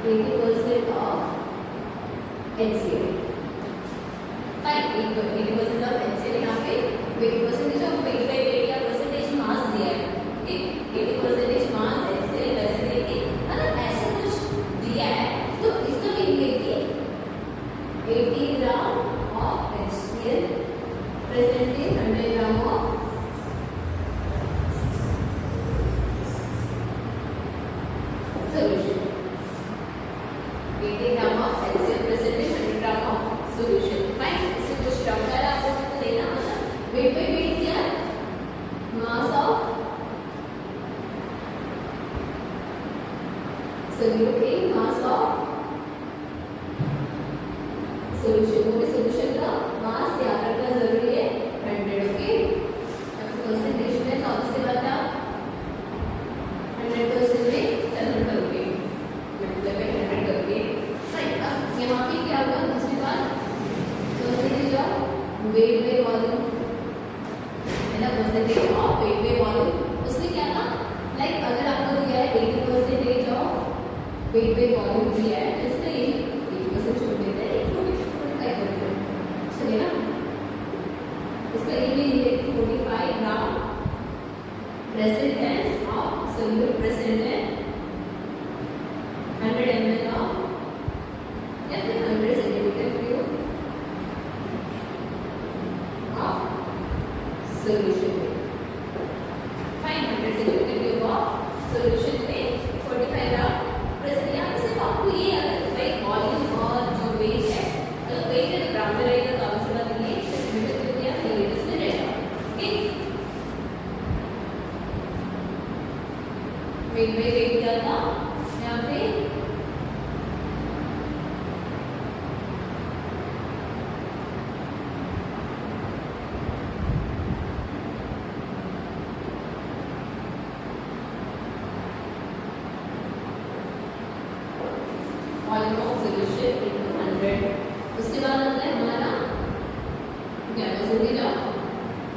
80% of HCl. Fine, 80% of HCl यहाँ पे percentage of weight by weight या percentage mass दिया है, ठीक, 80% mass HCl वैसे देके अगर ऐसा कुछ दिया है तो इसका लिखेंगे कि 80 ग्राम of HCl present in 100 gram of solution. 80 gram of HCl present in 100 gram of solution. Fine. इससे कुछ डाउट आ रहा है आपको तो लेना मतलब weight by weight क्या है? Mass of solute in mass of solution. वो भी solution का mass याद रखना जरूरी है 100. ओके. अब परसेंटेज में तो उसके बाद आप 100% में कन्वर्ट करोगे, मतलब 100 करोगे. राइट. अब यहाँ पे क्या होगा दूसरी बात, percentage of weight by volume है ना, percentage of weight by volume. उसमें क्या था, लाइक अगर आपको दिया है 80% ऑफ वेट बाय वॉल्यूम दिया है तो इसका ये 80% छोड़ देते हैं, 45 करते हैं, चलिए ना. इसका ये भी लिख देते 45 ग्राम प्रेजेंट है ऑफ सोल्यूट प्रेजेंट है 100 ml ऑफ या फिर 100 centimetre cube of solution. Fine, 100 centimetre cube of solution में 45 ग्राम प्रेजेंट. यहाँ पे सिर्फ आपको ये याद रखना है वॉल्यूम और जो वेट है, अगर वेट है ग्राम में रहेगा तो आपसे बात ये सेंटीमीटर क्यूब या मिलीलीटर में रहेगा. ओके. वेट बाय वेट क्या था यहाँ पे, वॉल्यूम ऑफ सॉल्यूशन इनटू 100. उसके बाद आता है हमारा क्या percentage of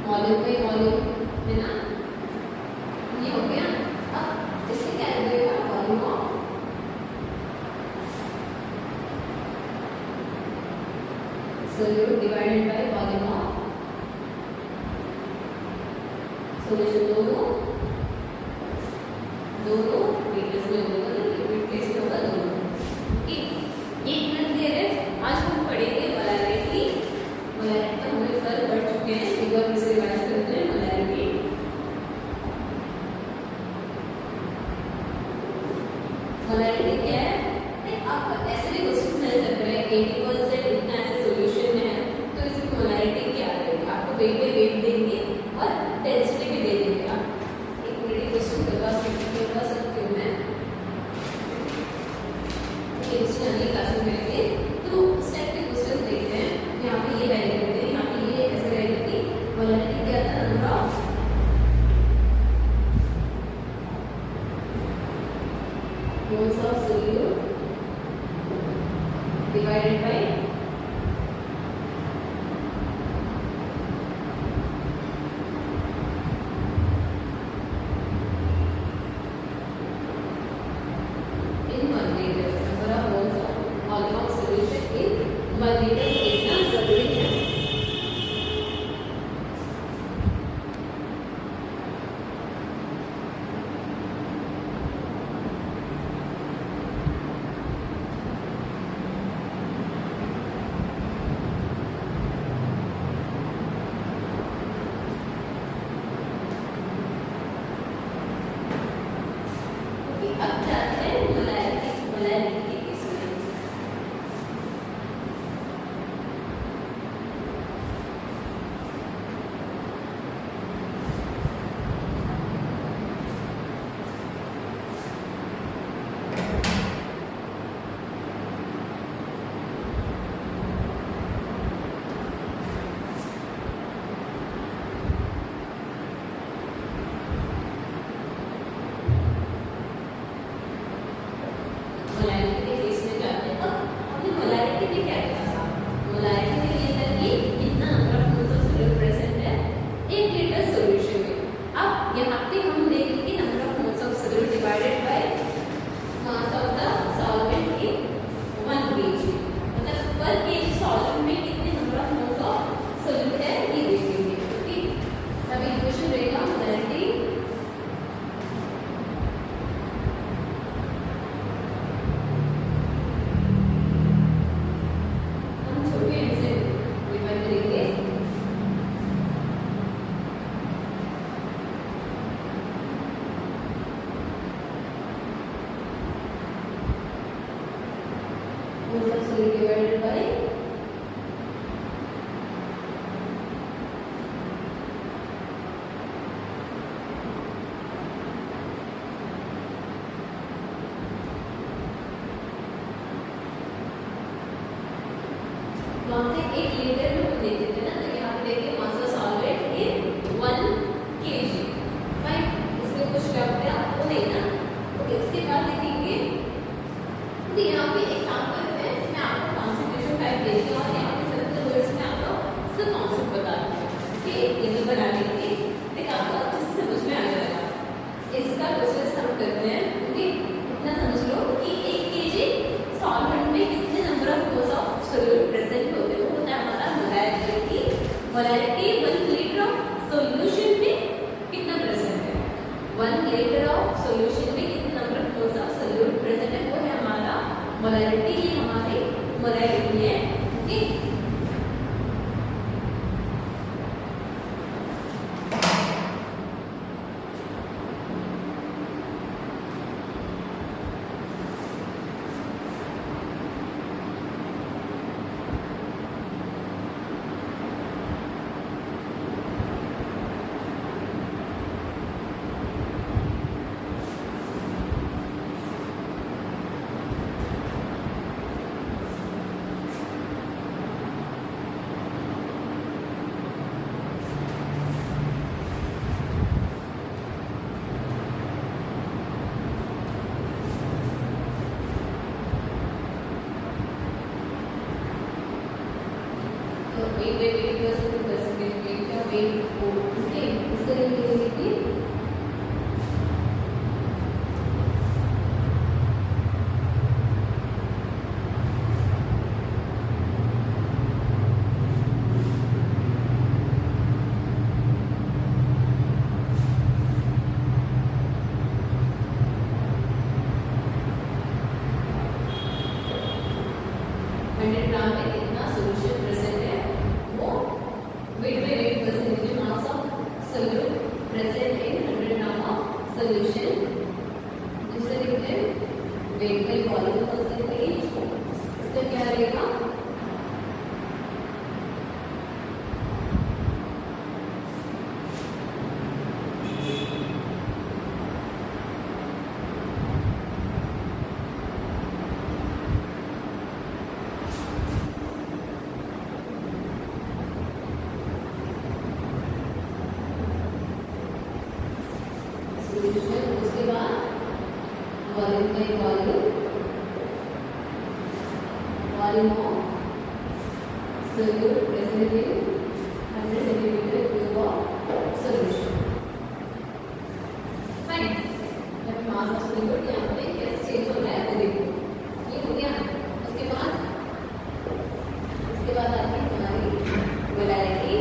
volume by volume है ना, ये हो गया. अब इसमें क्या लगेगा, volume of solute divided by volume of solution. दोनों लीटर्स में होगा, लिक्विड फेज में होगा दोनों. एक मिनट दे रहे, आज हम पढ़ेंगे मोलैरिटी. मोलैरिटी तो हमें कल पढ़ चुके हैं, एक बार फिर से रिवाइज करते हैं. मोलैरिटी मोलैरिटी क्या है, आपको ऐसे भी क्वेश्चन मिल सकते हैं 80% इतना ऐसे सॉल्यूशन है तो इसकी मोलैरिटी क्या रहेगी. आपको वेट बाय वेट देंगे और डेंसिटी भी दे देंगे. आप एक मिनट क्वेश्चन करवा सकती हूँ मैं, क्वेश्चन अगली क्लास में करेंगे. तो स्टेप के क्वेश्चन देखते हैं. यहाँ पे ये वैल्यू करते हैं, यहाँ पे ये ऐसे वैल्यू की मोलैरिटी क्या था, number of moles of solute divided by in 1 liter. Number of moles of volume of solution in 1 liter कितना जरूरी है. अब जाते हैं मोलैरिटी के केस में. Molarity moles of solid divided by वहाँ पे 1 लीटर में हम देते थे ना, तो यहाँ पे देखिए mass of solvent in 1 kg। Fine, इसमें कुछ डाउट है आपको नहीं ना? ओके, इसके बाद देखेंगे तो यहाँ पे एक काम करते हैं, इसमें आपको कॉन्सेंट्रेशन टाइप देती हूँ और यहाँ पे सर्कल वर्ड्स में आपको इसका कॉन्सेप्ट बता दूँ। ओके, टेबल बना लेंगे, देख आपको अच्छे से समझ में आ जाएगा। इसका प्रोसेस हम करते हैं। ओके, इतना समझ लो कि 1 kg सॉल्वेंट में कितने number of moles of solute present होते हैं, वो होता है हमारा molarity. Molarity 1 litre of solution में कितना प्रेजेंट है, 1 लीटर ऑफ सॉल्यूशन में कितने number of moles of solute present है, वो है हमारा मोलैरिटी। ये हमारी मोलैरिटी है। ओके, तो 8 परसेंटेज का वेट को ओके इस तरह लिखेंगे कि ग्राम में कितना सोल्यूशन प्रेजेंट है, वो weight by weight percentage mass of solute present in 100 gram of solution. दूसरे लिखते हैं वेट बाय वॉल्यूम परसेंटेज, इसका क्या रहेगा, उसके बाद volume by volume of solute present in 100 centimetre cube of solution. Fine, जब मास ऑफ सोल्यूट यहाँ पे कैसे चेंज हो रहा है वो देखो, ये हो गया। उसके बाद आती है हमारी मोलैरिटी।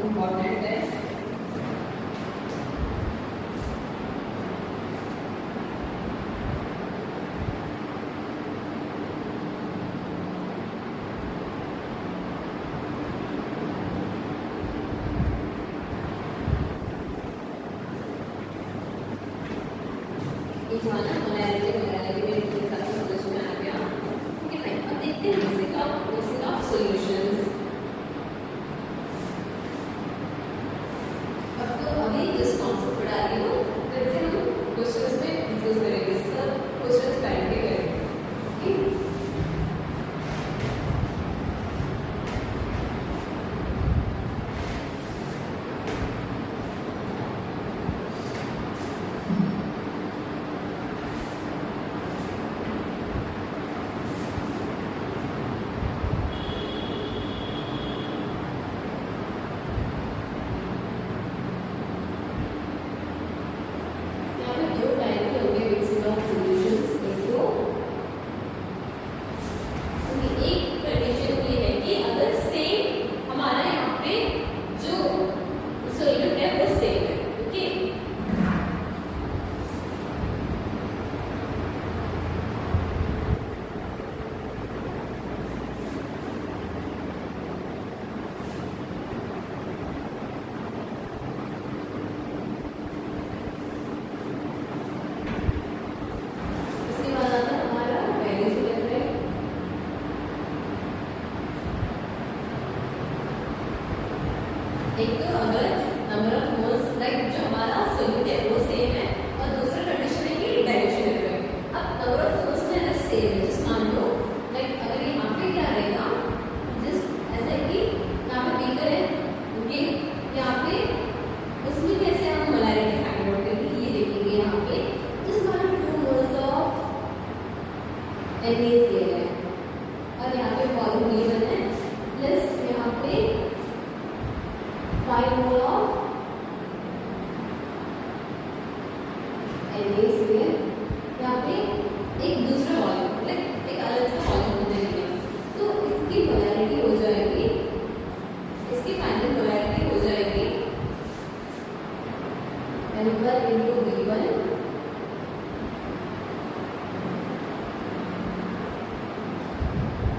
इम्पोर्टेंट है। इस वाला मोलैरिटी में इसके साथ समझ में आ गया। ओके फाइन, अब देखते हैं बेसिक ऑफ सॉल्यूशंस। एक तो अगर नंबर ऑफ मोल्स लाइक जो हमारा सोल्यूट है वो सेम है और दूसरा कंडीशन है कि डाइल्यूशन इफेक्ट। अब नंबर ऑफ मोल्स में अगर सेम है जिस मान लो लाइक अगर यहाँ पे क्या रहेगा जिस ऐसा कि यहाँ पे बीकर है ओके यहाँ पे उसमें कैसे हम मोलैरिटी फाइंड आउट करेंगे ये देखेंगे। यहाँ पे जिस मान लो 2 मोल्स ऑफ NaCl है और यहाँ पे वॉल्यूम गिवन है प्लस यहाँ पे 5 मोल ऑफ NaCl यहाँ पे एक दूसरा वॉल्यूम लाइक एक अलग सा वॉल्यूम हो जाएगा तो इसकी पोलैरिटी हो जाएगी इसकी फाइनल पोलैरिटी हो जाएगी N1 into V1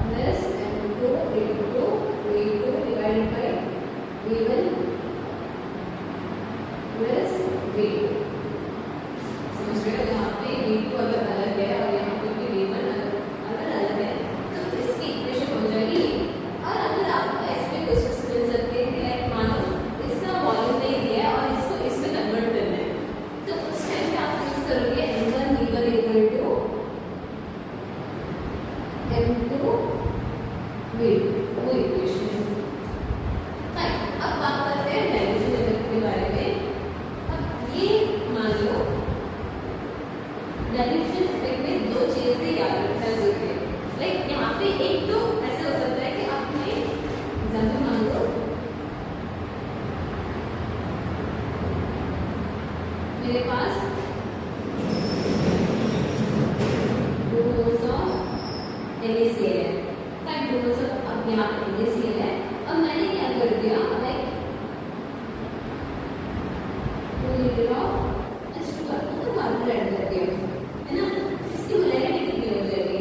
plus N2 into V2 divided by V1 plus V2। समझ रहे हो यहाँ पे V2 अगर अलग है और यहाँ पे भी V1 अगर अलग है तो इसकी इक्वेशन हो जाएगी। और अगर आपको ऐसे क्वेश्चन मिल सकते हैं कि लाइक मानो इसका वॉल्यूम नहीं दिया है और इसको इसमें कन्वर्ट करना है तो उस टाइम पे आप यूज करोगे N1 V1 equal to N2 V2 वो इक्वेशन। फाइन अब बात करते हैं डाइल्यूशन इफेक्ट के बारे में। अब ये मान लो डाइल्यूशन इफेक्ट में दो चीजें याद रखना जरूरी है। लाइक यहाँ पे एक तो ऐसे हो सकता है कि आपने एग्जाम्पल मान लो मेरे पास 2 मोल्स ऑफ NaCl है। फाइन 2 मोल्स ऑफ अब यहाँ पे NaCl है। अब मैंने क्या कर दिया लाइक 2 लीटर ऑफ H2 तो कार्बन ऐड कर दिया है ना। इसकी मोलैरिटी कितनी हो जाएगी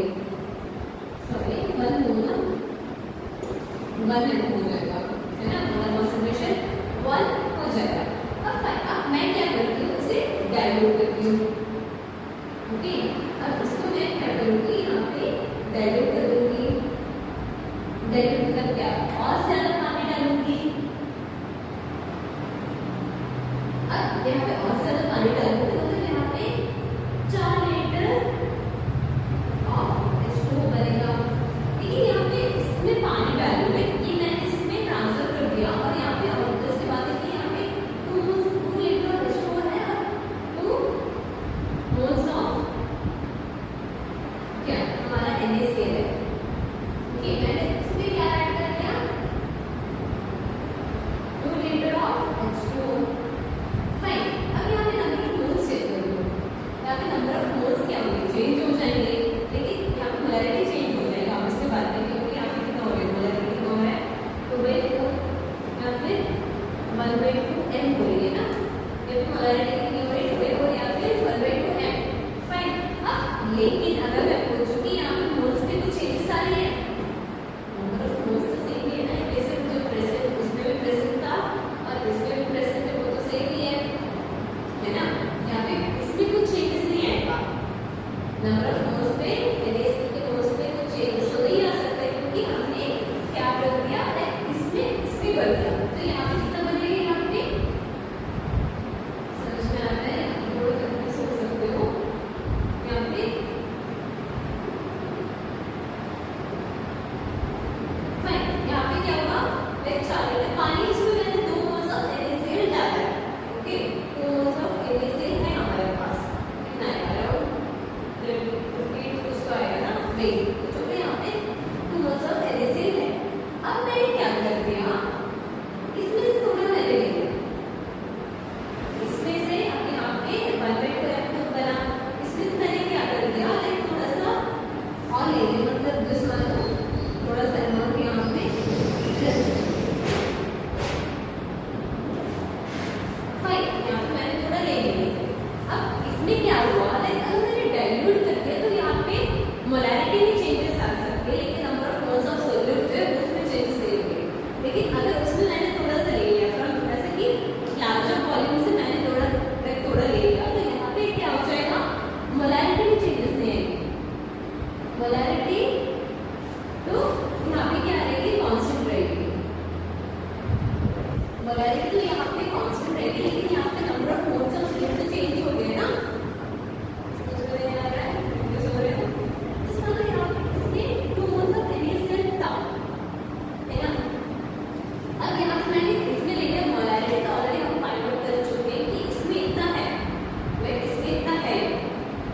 सॉरी 1 मोल 1 एम हो जाएगा है ना। मोलर कॉन्सेंट्रेशन 1 हो जाएगा। अब फाइन अब मैं क्या करती हूँ इसे डाइल्यूट करती हूँ ओके। अब इसको मैं क्या करूँगी यहाँ पे डाइल्यूट कर दूँगी। डाइल्यूट मतलब क्या और ज्यादा पानी डालूंगी। अब यहाँ पे और ज्यादा पानी डालूंगी मतलब यहाँ पे 4 लीटर ऑफ H2O बनेगा। लेकिन यहाँ पे इसमें पानी डालू मैं ये मैंने इसमें ट्रांसफर कर दिया और यहाँ पे ऑब्वियस की बात है कि यहाँ पे 2 लीटर ऑफ H2O है और 2 मोल्स ऑफ क्या हमारा NaCl है ओके। मैंने इसमें क्या ऐड कर दिया 2 लीटर ऑफ H2O। फाइन अब यहाँ पे नंबर ऑफ मोल्स चेक करो। यहाँ पे नंबर ऑफ मोलैरिटी तो यहाँ पे कांस्टेंट रहेगी, लेकिन यहाँ पे number of moles of slate तो चेंज हो गए ना, समझ में नहीं आ रहा है, कंफ्यूज हो रहे हो? जिस मतलब यहाँ पे इसमें 2 मोल्स ऑफ NaCl था, है ना? अब यहाँ पे मैंने इसमें लिखा मोलैरिटी तो ऑलरेडी हम फाइंड आउट कर चुके हैं कि इसमें इतना है, वेट इसमें इतना है,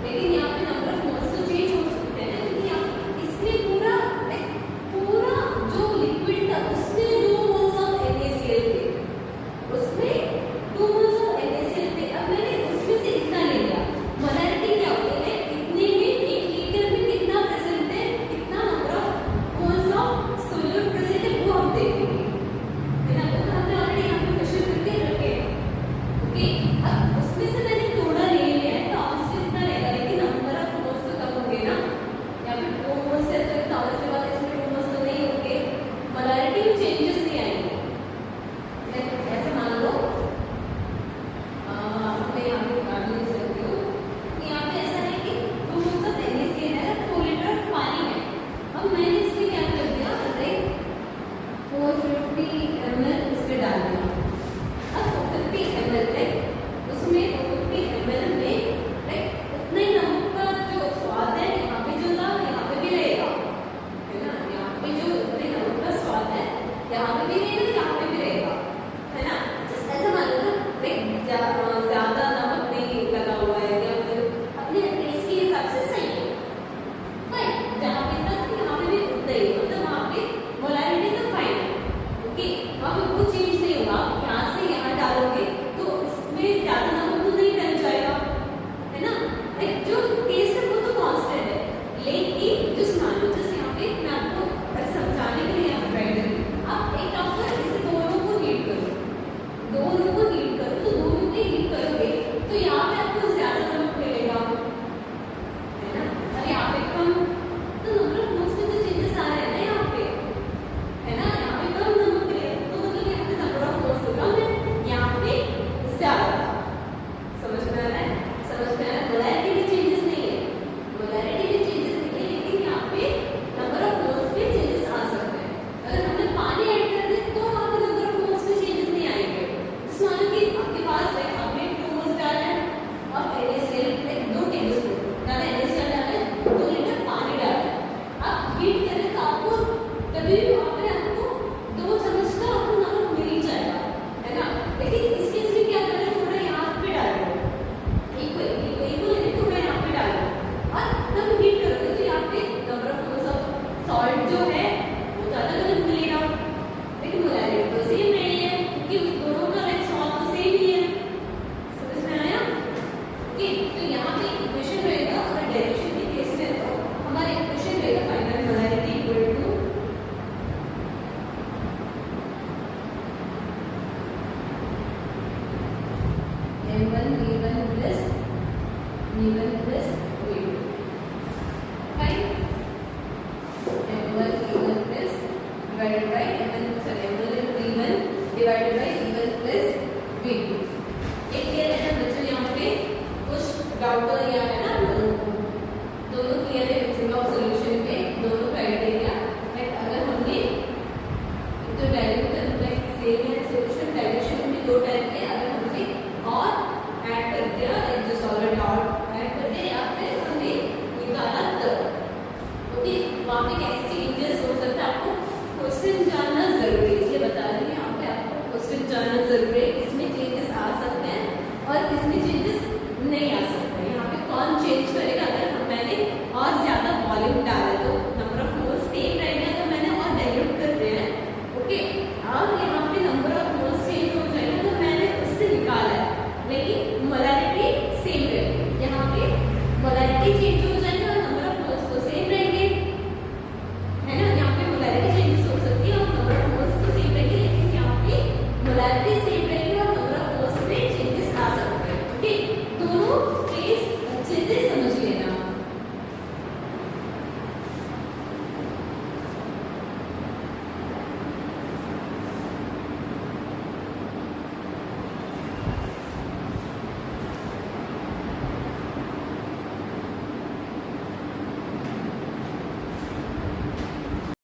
लेकिन यहाँ पे नंबर ऑफ मोल्स तो चेंज हो सकते हैं, लेकिन यहाँ इसमें पूरा जो लिक्विड था उसमें 2 मोल्स ऑफ NaCl थे, उसमें 2 मोल्स ऑफ NaCl थे। अब मैंने उसमें से इतना ले लिया। मोलैरिटी क्या होती है? इतने में 1 लीटर में कितना प्रेजेंट है, कितना number of moles of solute present है वो हम देखेंगे, है ना? तो हमने ऑलरेडी यहाँ पे क्वेश्चन करके रखे हैं, ओके? अब उसमें से मैंने थोड़ा ले लिया है तो आंसर इतना रहेगा, लेकिन नंबर ऑफ मोल्स तो कम होंगे ना, यहाँ पे 2 मोल्स है तो इतना उसके बाद इसमें 2 मोल्स तो नहीं होंगे, मोलैरिटी में चेंजेस नहीं आएंगे। ऐसे मान लो मैं यहाँ पे निकाल नहीं सकती हूँ कि यहाँ पे ऐसा है कि 2 मोल्स ऑफ NaCl है, 4 लीटर पानी है। अब मैंने इसमें क्या कर दिया, लाइक 450 ml इसमें डाल दिया। अब 450 ml है, उसमें 450 ml में लाइक उतना ही नमक का जो स्वाद है यहाँ पे जो था यहाँ पे भी रहेगा, है ना? यहाँ पे जो उतने नमक का स्वाद है यहाँ पे भी रहेगा, यहाँ पे भी रहेगा, है ना? जस्ट ऐसा मान लो ना, लाइक ज्यादा नमक नहीं लगा हुआ है या फिर अपने टेस्ट के हिसाब से सही है, फाइन। जहाँ पे था यहाँ पे भी उतना ही, मतलब वहाँ पे मोलैरिटी तो फाइन है, ओके? वहाँ पे कुछ चेंज नहीं होगा, यहाँ से यहाँ डालोगे तो इसमें ज्यादा नमक तो नहीं डल जाएगा, है ना? लाइक जो टेस्ट है वो तो कांस्टेंट है, लेकिन जस्ट मान लो, जस्ट यहाँ पे मैं आपको समझाने के लिए यहाँ ट्राई करूँ, आप एक काम करो, इसे दोनों को हीट करो, दोनों को हीट करो, तो दोनों को हीट करोगे तो यहाँ पे आपको ज्यादा नमक मिलेगा, है ना? और यहाँ पे कम, तो नंबर ऑफ मोल्स में तो चेंजेस आ रहे हैं ना यहाँ पे, है ना? यहाँ पे कम नमक मिलेगा तो मतलब यहाँ पे नंबर ऑफ मोल्स तो कम है, यहाँ पे ज्यादा। समझ में आ रहा है? समझ में आ रहा है? मोलैरिटी में चेंजेस नहीं है, मोलैरिटी में चेंजेस नहीं है, लेकिन यहाँ पे नंबर ऑफ मोल्स में चेंजेस आ सकते हैं। अगर हमने पानी ऐड कर दिया तो वहाँ पे नंबर ऑफ मोल्स में चेंजेस नहीं आएंगे। जिस मान लो कि आपके पास है, आपने 2 मोल्स डाला है और NaCl 2 टेबलस्पून डाला है, NaCl डाला है, 2 लीटर पानी डाला है, आप हीट करें तो आपको कभी भी वहाँ पे आपको 2 चम्मच का आपको नमक मिल ही जाएगा, है ना? लेकिन इस केस में क्या करें, थोड़ा यहाँ पे डालो, इक्वल थोड़ा यहाँ पे डालो और तब हीट करोगे तो यहाँ पे number of moles of salt जो है वो ज़्यादा गलत मिलेगा, लेकिन मोलैरिटी तो सेम नहीं है क्योंकि उस दोनों का लाइक स्वाद तो सेम ही है। समझ में आया? ओके, तो यहाँ पे इक्वेशन रहेगा, अगर डायरेक्शन के केस में तो हमारा इक्वेशन रहेगा final molarity equal to M1 V1 plus V1 plus V2, fine? M1 V1 plus divided bye